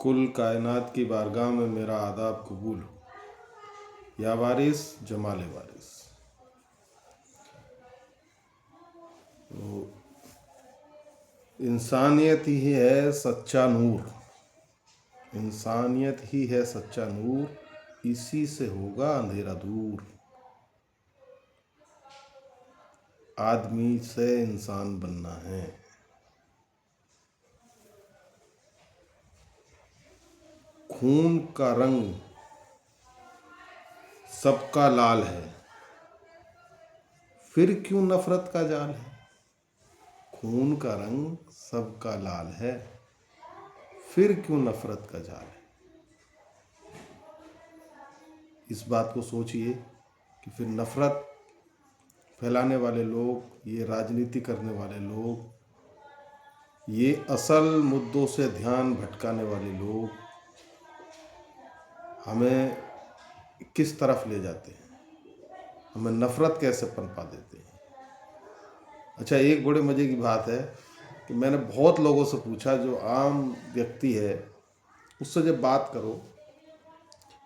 कुल कायनात की बारगाह में मेरा आदाब कबूल हो, या वारिस जमाले वारिस। तो इंसानियत ही है सच्चा नूर, इंसानियत ही है सच्चा नूर, इसी से होगा अंधेरा दूर। आदमी से इंसान बनना है। खून का रंग सबका लाल है, फिर क्यों नफरत का जाल है। खून का रंग सबका लाल है, फिर क्यों नफरत का जाल है। इस बात को सोचिए कि फिर नफरत फैलाने वाले लोग, ये राजनीति करने वाले लोग, ये असल मुद्दों से ध्यान भटकाने वाले लोग हमें किस तरफ ले जाते हैं, हमें नफरत कैसे पनपा देते हैं। अच्छा, एक बड़े मज़े की बात है कि मैंने बहुत लोगों से पूछा, जो आम व्यक्ति है उससे जब बात करो,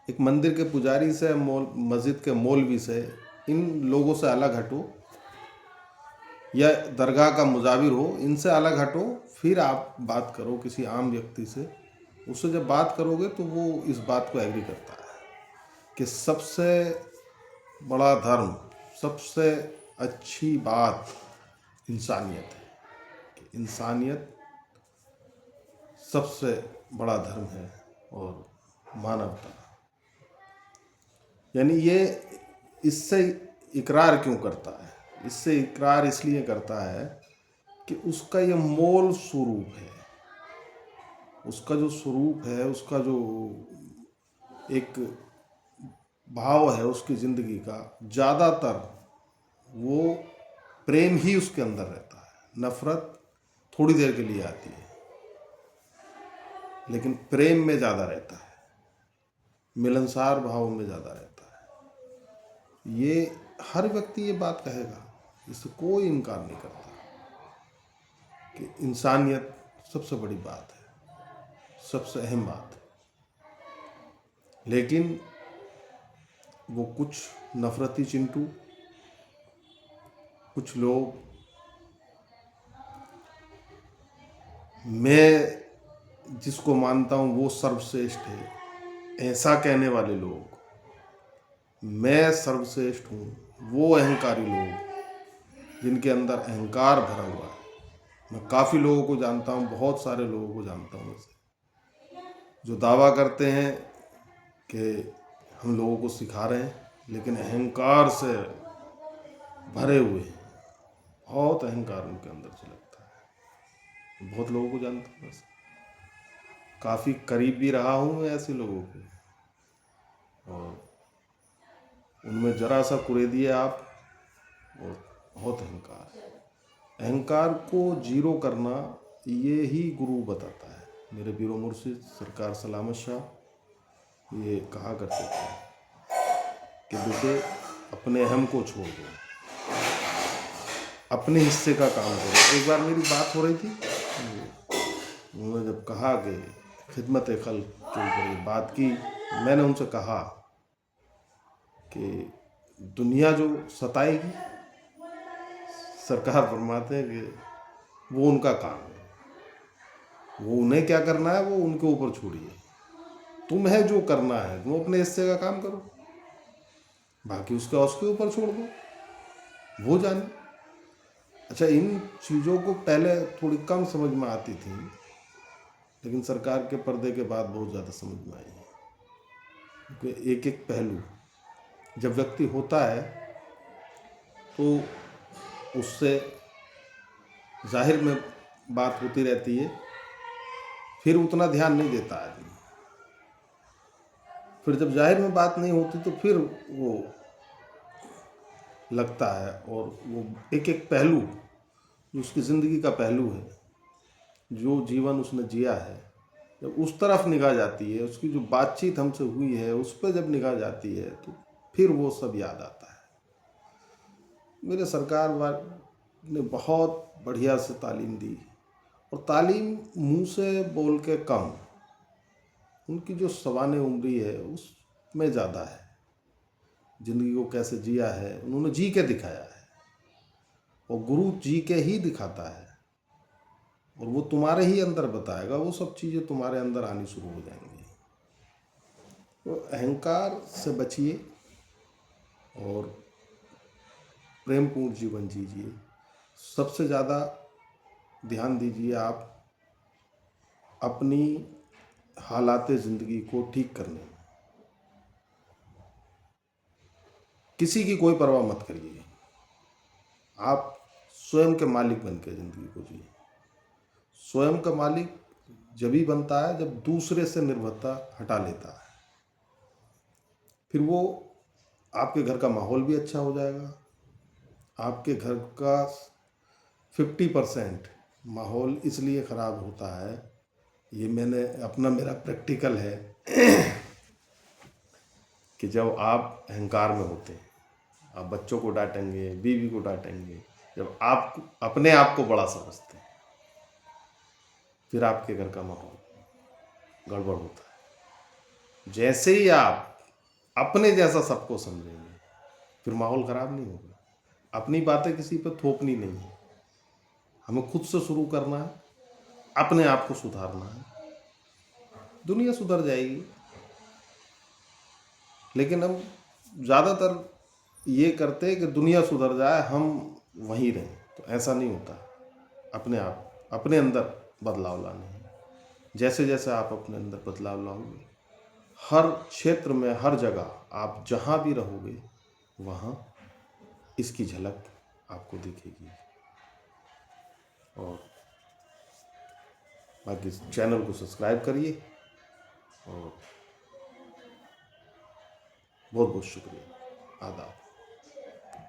एक मंदिर के पुजारी से, मस्जिद के मौलवी से, इन लोगों से अलग हटो, या दरगाह का मुजाविर हो, इनसे अलग हटो, फिर आप बात करो किसी आम व्यक्ति से। उससे जब बात करोगे तो वो इस बात को एग्री करता है कि सबसे बड़ा धर्म, सबसे अच्छी बात इंसानियत है, कि इंसानियत सबसे बड़ा धर्म है और मानवता। यानी ये इससे इकरार क्यों करता है? इससे इकरार इसलिए करता है कि उसका ये मूल स्वरूप है, उसका जो स्वरूप है, उसका जो एक भाव है उसकी ज़िंदगी का, ज़्यादातर वो प्रेम ही उसके अंदर रहता है। नफ़रत थोड़ी देर के लिए आती है, लेकिन प्रेम में ज़्यादा रहता है, मिलनसार भाव में ज़्यादा रहता है। ये हर व्यक्ति ये बात कहेगा, इससे कोई इनकार नहीं करता कि इंसानियत सबसे बड़ी बात है, सबसे अहम बात है। लेकिन वो कुछ नफरती चिंटू, कुछ लोग, मैं जिसको मानता हूँ वो सर्वश्रेष्ठ है, ऐसा कहने वाले लोग, मैं सर्वश्रेष्ठ हूँ, वो अहंकारी लोग जिनके अंदर अहंकार भरा हुआ है। मैं काफ़ी लोगों को जानता हूँ, बहुत सारे लोगों को जानता हूँ ऐसे, जो दावा करते हैं कि हम लोगों को सिखा रहे हैं, लेकिन अहंकार से भरे हुए हैं, बहुत अहंकार उनके अंदर से लगता है। बहुत लोगों को जानता हूँ ऐसे, काफ़ी करीब भी रहा हूँ मैं ऐसे लोगों के, और उनमें ज़रा सा कुरे दिए आप और बहुत अहंकार है। अहंकार को जीरो करना ये ही गुरु बताता है। मेरे पीरो मुर्शिद सरकार सलामत शाह ये कहा करते थे कि बेटे, अपने अहम को छोड़ दो, अपने हिस्से का काम करो। एक बार मेरी बात हो रही थी, उन्होंने जब कहा कि खिदमत खल्क के ऊपर ये बात की, मैंने उनसे कहा कि दुनिया जो सताएगी, सरकार फरमाते हैं कि वो उनका काम है, वो उन्हें क्या करना है वो उनके ऊपर छोड़िए। तुम है जो करना है, तुम अपने हिस्से का काम करो, बाकी उसके उसके ऊपर छोड़ दो, वो जाने। अच्छा, इन चीज़ों को पहले थोड़ी कम समझ में आती थी, लेकिन सरकार के पर्दे के बाद बहुत ज़्यादा समझ में आई है। क्योंकि एक एक पहलू जब व्यक्ति होता है तो उससे जाहिर में बात होती रहती है, फिर उतना ध्यान नहीं देता आदमी। फिर जब जाहिर में बात नहीं होती तो फिर वो लगता है, और वो एक एक पहलू जो उसकी ज़िंदगी का पहलू है, जो जीवन उसने जिया है, जब उस तरफ निगाह जाती है, उसकी जो बातचीत हमसे हुई है उस पर जब निगाह जाती है, तो फिर वो सब याद आता है। मेरे सरकार ने बहुत बढ़िया से तालीम दी, और तालीम मुंह से बोल के कम, उनकी जो सवाने उम्री है उसमें ज़्यादा है। जिंदगी को कैसे जिया है उन्होंने जी के दिखाया है, और गुरु जी के ही दिखाता है, और वो तुम्हारे ही अंदर बताएगा, वो सब चीज़ें तुम्हारे अंदर आनी शुरू हो जाएंगी। तो अहंकार से बचिए और प्रेमपूर्ण जीवन जीजिए। सबसे ज़्यादा ध्यान दीजिए आप अपनी हालात ज़िंदगी को ठीक करने में। किसी की कोई परवाह मत करिए, आप स्वयं के मालिक बन के ज़िंदगी को जिए। स्वयं का मालिक जभी बनता है जब दूसरे से निर्भरता हटा लेता है। फिर वो आपके घर का माहौल भी अच्छा हो जाएगा। आपके घर का 50% माहौल इसलिए ख़राब होता है, ये मेरा प्रैक्टिकल है कि जब आप अहंकार में होते हैं, आप बच्चों को डांटेंगे, बीवी को डांटेंगे, जब आप अपने आप को बड़ा समझते हैं, फिर आपके घर का माहौल गड़बड़ होता है। जैसे ही आप अपने जैसा सबको समझेंगे, फिर माहौल ख़राब नहीं होगा। अपनी बातें किसी पर थोपनी नहीं है, हमें खुद से शुरू करना है, अपने आप को सुधारना है, दुनिया सुधर जाएगी। लेकिन हम ज़्यादातर ये करते हैं कि दुनिया सुधर जाए, हम वहीं रहें, तो ऐसा नहीं होता। अपने अंदर बदलाव लाने हैं। जैसे जैसे आप अपने अंदर बदलाव लाओगे, हर क्षेत्र में, हर जगह आप जहाँ भी रहोगे वहाँ इसकी झलक आपको दिखेगी। और बाकी चैनल को सब्सक्राइब करिए, और बहुत बहुत शुक्रिया। आदाब।